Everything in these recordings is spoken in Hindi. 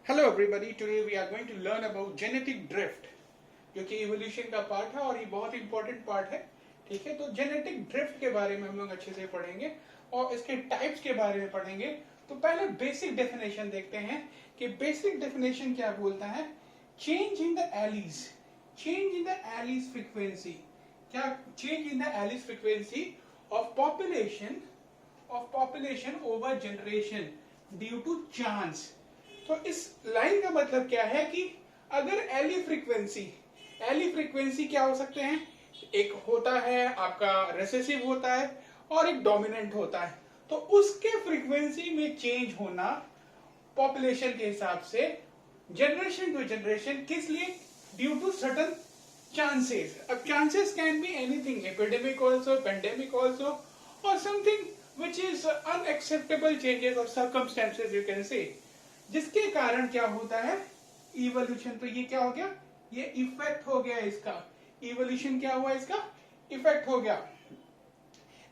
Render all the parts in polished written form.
Hello everybody, today we are going to learn about genetic drift, जो कि इवोल्यूशन का पार्ट है और ये बहुत इंपॉर्टेंट पार्ट है। ठीक है, तो जेनेटिक ड्रिफ्ट के बारे में हम लोग अच्छे से पढ़ेंगे और इसके टाइप्स के बारे में पढ़ेंगे। तो पहले बेसिक डेफिनेशन देखते हैं कि बेसिक डेफिनेशन क्या बोलता है। Change in the alleles, change in the alleles frequency, क्या change in the alleles frequency of population over generation due to chance. तो इस लाइन का मतलब क्या है कि अगर एली फ्रीक्वेंसी क्या हो सकते हैं, एक होता है आपका रेसेसिव होता है और एक डोमिनेंट होता है। तो उसके फ्रीक्वेंसी में चेंज होना पॉपुलेशन के हिसाब से जनरेशन टू जनरेशन, किस लिए? Due to certain chances. अब chances can be anything, epidemic also, pandemic also, और something which is unacceptable changes और सर्कमस्टेंसेस यू कैन से, जिसके कारण क्या होता है इवोल्यूशन। तो ये क्या हो गया, ये इफेक्ट हो गया इसका। इवोल्यूशन क्या हुआ, इसका इफेक्ट हो गया।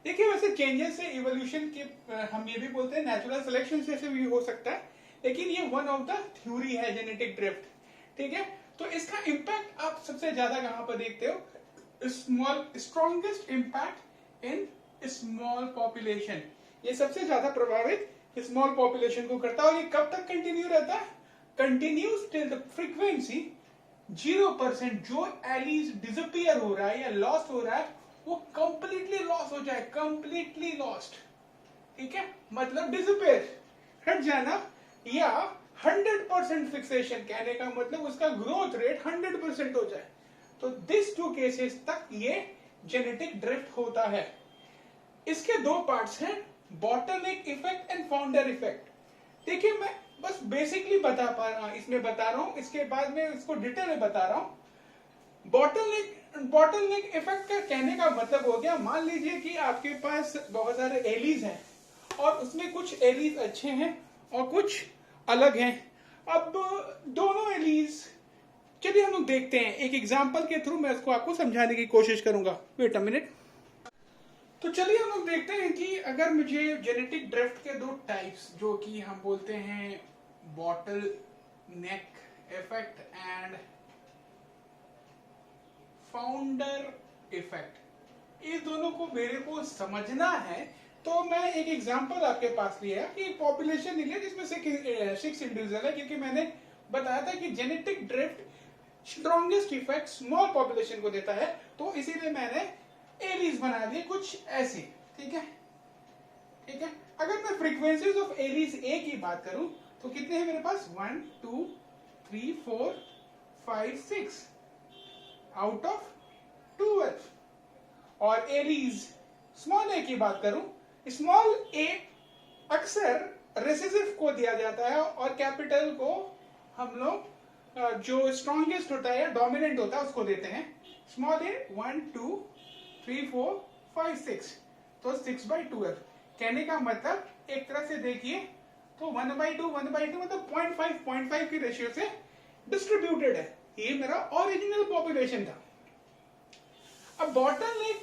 देखिए, वैसे चेंजेस से इवोल्यूशन के हम ये भी बोलते हैं नेचुरल सिलेक्शन से भी हो सकता है, लेकिन ये वन ऑफ द थ्योरी है जेनेटिक ड्रिफ्ट। ठीक है, तो इसका इंपैक्ट आप सबसे ज्यादा कहां पर देखते हो? Strongest impact in small population. ये सबसे ज्यादा प्रभावित स्मॉल पॉपुलेशन को करता है। और ये कब तक कंटिन्यू रहता है? Continuous till the frequency 0%। जो एलीज डिसअपियर हो रहा है या लॉस्ट हो रहा है वो कंप्लीटली लॉस हो जाए, कंप्लीटली लॉस्ट। ठीक है, मतलब डिसअपियर, हट जाना, या 100% फिक्सेशन, कहने का मतलब उसका ग्रोथ रेट 100% हो जाए। तो दिस टू केसेस तक ये जेनेटिक ड्रिफ्ट होता है। इसके दो पार्ट्स हैं, bottleneck effect and founder effect. देखिए, मैं बस बेसिकली बता रहा हूं, इसके बाद में इसको डिटेल में बता रहा हूं। बॉटलनेक इफेक्ट का कहने का मतलब हो गया, मान लीजिए कि आपके पास बहुत सारे एलीज हैं और उसमें कुछ एलीज अच्छे हैं और कुछ अलग हैं। अब दोनों एलीज, चलिए हम लोग देखते हैं एक एग्जांपल के थ्रू, मैं इसको आपको समझाने की कोशिश करूंगा। Wait a minute. तो चलिए हम लोग देखते हैं कि अगर मुझे जेनेटिक ड्रिफ्ट के दो टाइप्स, जो कि हम बोलते हैं bottle neck effect and founder effect, इस दोनों को मेरे को समझना है। तो मैं एक एग्जांपल आपके पास लिया कि पॉपुलेशन लिया जिसमें से 6 इंडिविजुअल है, क्योंकि मैंने बताया था कि genetic drift strongest effect small population को देता है, तो इसीलिए मैंने एलीज बना दिए कुछ ऐसे। ठीक है, ठीक है। अगर मैं फ्रीक्वेंसीज ऑफ एलीज ए की बात करूं तो कितने हैं मेरे पास? 1 2 3 4 5 6 आउट ऑफ 12। और एलीज स्मॉल ए की बात करूं, स्मॉल ए अक्सर रेसेसिव को दिया जाता है और कैपिटल को हम लोग जो स्ट्रॉन्गेस्ट होता है या डोमिनेंट होता है उसको देते हैं। स्मॉल ए 1 2 3 4 5 6, तो 6/12। कहने का मतलब एक तरह से देखिए तो 1/2 मतलब 0.5 की रेशियो से डिस्ट्रीब्यूटेड है। ये मेरा ओरिजिनल पॉपुलेशन था। अब बॉटलनेक,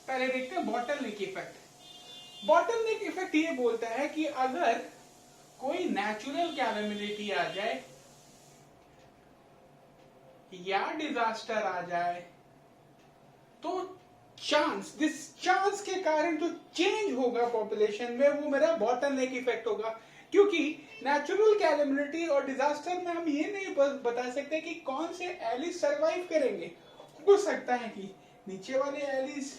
पहले देखते हैं बॉटलनेक इफेक्ट। बॉटलनेक इफेक्ट ये बोलता है कि अगर कोई नेचुरल कैलेमिटी आ जाए या डिजास्टर आ जाए तो दिस चांस के कारण जो चेंज होगा पॉपुलेशन में वो मेरा बॉटलनेक इफेक्ट होगा। क्योंकि नेचुरल कैलेमिटी और डिजास्टर में हम ये नहीं बता सकते कि कौन से एलिस सरवाइव करेंगे। हो सकता है कि नीचे वाले एलिस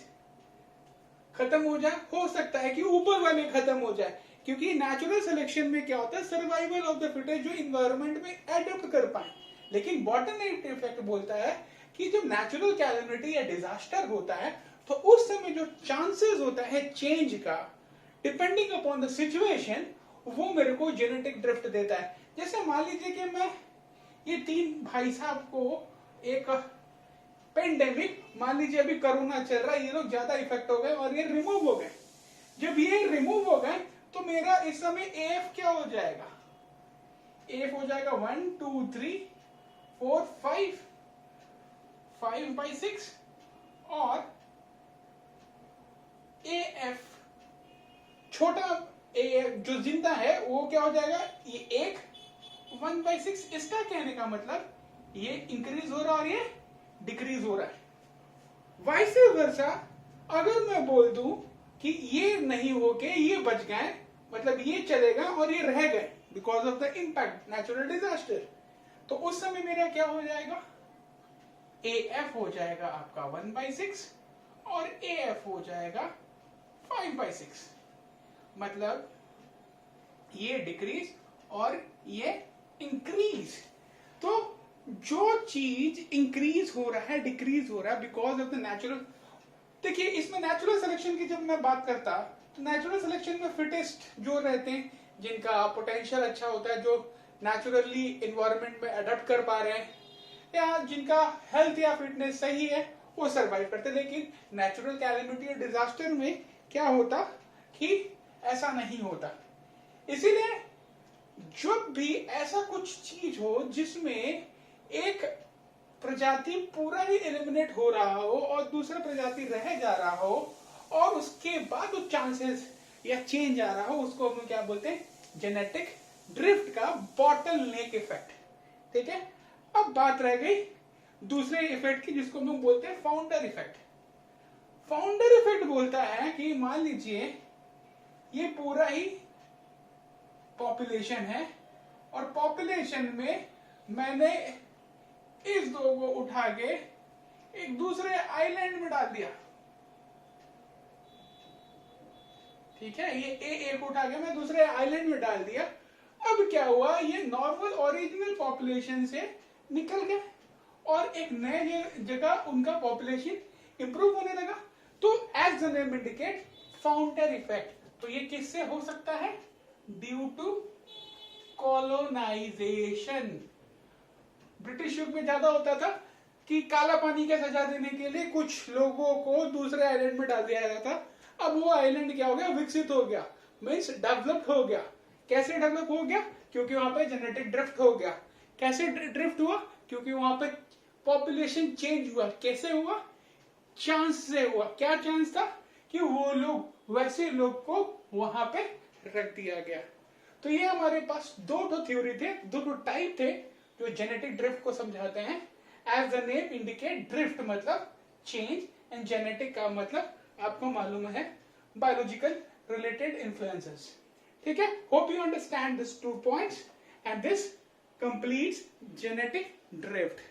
खत्म हो जाए, हो सकता है कि ऊपर वाले खत्म हो जाए, क्योंकि नेचुरल सिलेक्शन में क्या होता है, सर्वाइवल ऑफ द फिटेस्ट, जो इन्वायरमेंट में एडेप्ट कर पाए। लेकिन बॉटलनेक इफेक्ट बोलता है कि जब नेचुरल कैलेमिटी या डिजास्टर होता है तो उस समय जो चांसेस होता है चेंज का, डिपेंडिंग अपॉन द सिचुएशन, वो मेरे को जेनेटिक ड्रिफ्ट देता है। जैसे मान लीजिए कि मैं ये 3 भाई साहब को एक पेंडेमिक, मान लीजिए अभी कोरोना चल रहा है, ये लोग ज्यादा इफेक्ट हो गए और ये रिमूव हो गए। जब ये रिमूव हो गए तो मेरा इस समय एफ क्या हो जाएगा? एफ हो जाएगा 1 2 3 4 5/6, और एफ छोटा ए जो जिंदा है वो क्या हो जाएगा? ये 1 1/6। इसका कहने का मतलब ये इंक्रीज हो रहा है और ये डिक्रीज हो रहा है। वाइस वर्सा अगर मैं बोल दूं कि ये नहीं होके ये बच गए, मतलब ये चलेगा और ये रह गए because of the impact natural disaster, तो उस समय मेरा क्या हो जाएगा, AF हो जाएगा आपका 1/6 और AF हो जाएगा 5/6। मतलब ये डिक्रीज और ये इंक्रीज। तो जो चीज इंक्रीज हो रहा है, डिक्रीज हो रहा है बिकॉज ऑफ द नेचुरल, देखिए इसमें नेचुरल सिलेक्शन की जब मैं बात करता तो नेचुरल सिलेक्शन में फिटेस्ट जो रहते हैं, जिनका पोटेंशियल अच्छा होता है, जो नेचुरली इन्वायरमेंट में अडेप्ट कर पा रहे हैं या जिनका हेल्थ या फिटनेस सही है, वो सरवाइव करते। लेकिन नेचुरल कैलेमिटी या डिजास्टर में क्या होता कि ऐसा नहीं होता। इसीलिए जब भी ऐसा कुछ चीज हो जिसमें एक प्रजाति पूरा ही एलिमिनेट हो रहा हो और दूसरा प्रजाति रह जा रहा हो और उसके बाद उस चांसेस या चेंज आ रहा हो, उसको हम क्या बोलते हैं, जेनेटिक ड्रिफ्ट का बॉटल नेक इफेक्ट। ठीक है, अब बात रह गई दूसरे इफेक्ट की जिसको हम बोलते हैं फाउंडर इफेक्ट। फाउंडर इफेक्ट बोलता है कि मान लीजिए ये पूरा ही पॉपुलेशन है और पॉपुलेशन में मैंने इस दो को उठा के एक दूसरे आइलैंड में डाल दिया। ठीक है, ये ए को उठा के मैं दूसरे आइलैंड में डाल दिया। अब क्या हुआ, ये नॉर्मल ओरिजिनल पॉपुलेशन से निकल गए और एक नए जगह उनका पॉपुलेशन इंप्रूव होने लगा। तो as the name indicate founder effect. तो ये किससे हो सकता है, ड्यू टू कॉलोनाइजेशन। ब्रिटिश युग में ज्यादा होता था कि काला पानी का सजा देने के लिए कुछ लोगों को दूसरे आइलैंड में डाल दिया जाता था। अब वो आइलैंड क्या हो गया, विकसित हो गया, मीन्स डेवलप्ड हो गया। कैसे डेवलप हो गया, क्योंकि वहां पे जेनेटिक ड्रिफ्ट हो गया। कैसे ड्रिफ्ट हुआ, क्योंकि वहां पे पॉपुलेशन चेंज हुआ। कैसे हुआ, चांस से हुआ। क्या चांस था कि वो लोग, वैसे लोग को वहां पे रख दिया गया। तो ये हमारे पास दो थ्योरी थे, दो टाइप थे जो जेनेटिक ड्रिफ्ट को समझाते हैं। As the name indicate, drift मतलब चेंज एंड जेनेटिक का मतलब आपको मालूम है बायोलॉजिकल रिलेटेड इन्फ्लुएंसेस। ठीक है, hope you understand this 2 points and this completes genetic drift.